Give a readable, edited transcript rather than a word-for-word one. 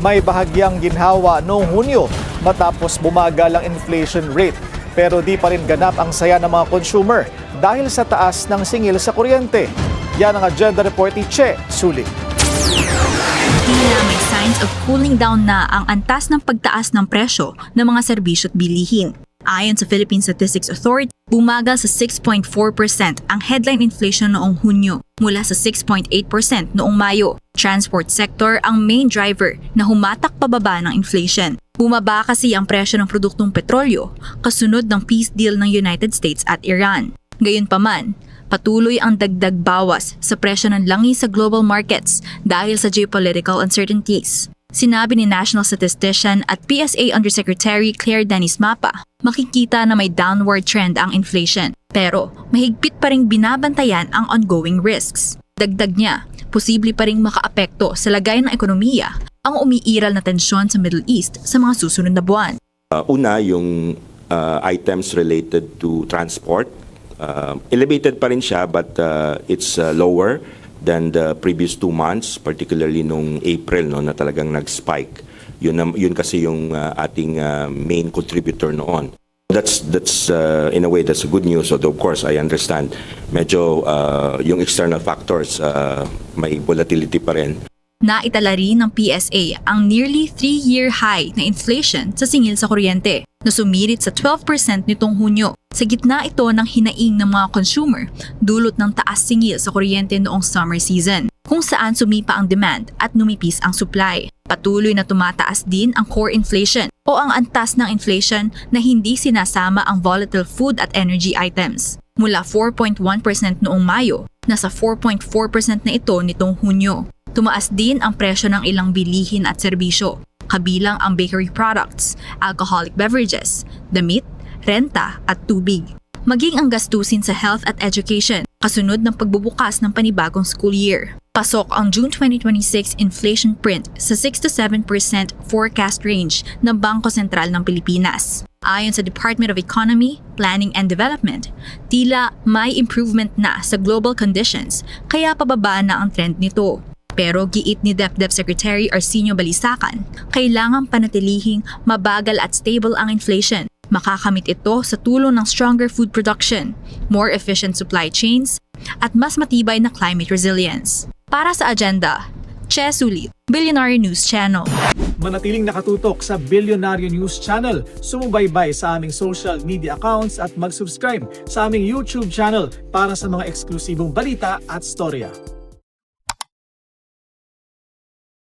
may bahagyang ginhawa noong Hunyo matapos bumagal ang inflation rate. Pero di pa rin ganap ang saya ng mga consumer dahil sa taas ng singil sa kuryente. Yan ang agenda report ni Che Sulit. Tila may signs of cooling down na ang antas ng pagtaas ng presyo ng mga serbisyo at bilihin. Ayon sa Philippine Statistics Authority, bumagal sa 6.4% ang headline inflation noong Hunyo mula sa 6.8% noong Mayo. Transport sector ang main driver na humatak pababa ng inflation. Bumaba kasi ang presyo ng produktong petrolyo kasunod ng peace deal ng United States at Iran. Gayunpaman, patuloy ang dagdag bawas sa presyo ng langis sa global markets dahil sa geopolitical uncertainties. Sinabi ni National Statistician at PSA Undersecretary Claire Dennis Mapa, makikita na may downward trend ang inflation, pero mahigpit pa ring binabantayan ang ongoing risks. Dagdag niya, posible pa ring makaapekto sa lagay ng ekonomiya ang umiiral na tensyon sa Middle East sa mga susunod na buwan. Una, yung items related to transport. Elevated pa rin siya but it's lower than the previous 2 months, particularly nung April na talagang nag-spike. Yun kasi yung ating main contributor noon. That's in a way that's good news. So of course I understand medyo yung external factors may volatility pa rin. Naitala rin ng PSA ang nearly 3-year high na inflation sa singil sa kuryente na sumirit sa 12% nitong Hunyo. Sa gitna ito ng hinaing ng mga consumer dulot ng taas singil sa kuryente noong summer season, kung saan sumipa ang demand at numipis ang supply. Patuloy na tumataas din ang core inflation o ang antas ng inflation na hindi sinasama ang volatile food at energy items. Mula 4.1% noong Mayo, nasa 4.4% na ito nitong Hunyo. Tumaas din ang presyo ng ilang bilihin at serbisyo, kabilang ang bakery products, alcoholic beverages, damit, renta at tubig. Maging ang gastusin sa health at education, kasunod ng pagbubukas ng panibagong school year. Pasok ang June 2026 inflation print sa 6 to 7% forecast range ng Bangko Sentral ng Pilipinas. Ayon sa Department of Economy, Planning and Development, tila may improvement na sa global conditions kaya pababa na ang trend nito. Pero giit ni DepEd Secretary Arsenio Balisacan, kailangang panatilihing mabagal at stable ang inflation. Makakamit ito sa tulong ng stronger food production, more efficient supply chains, at mas matibay na climate resilience. Para sa agenda, Che Sulit, Billionaire News Channel. Manatiling nakatutok sa Billionaire News Channel. Sumubaybay sa aming social media accounts at mag-subscribe sa aming YouTube channel para sa mga eksklusibong balita at storya.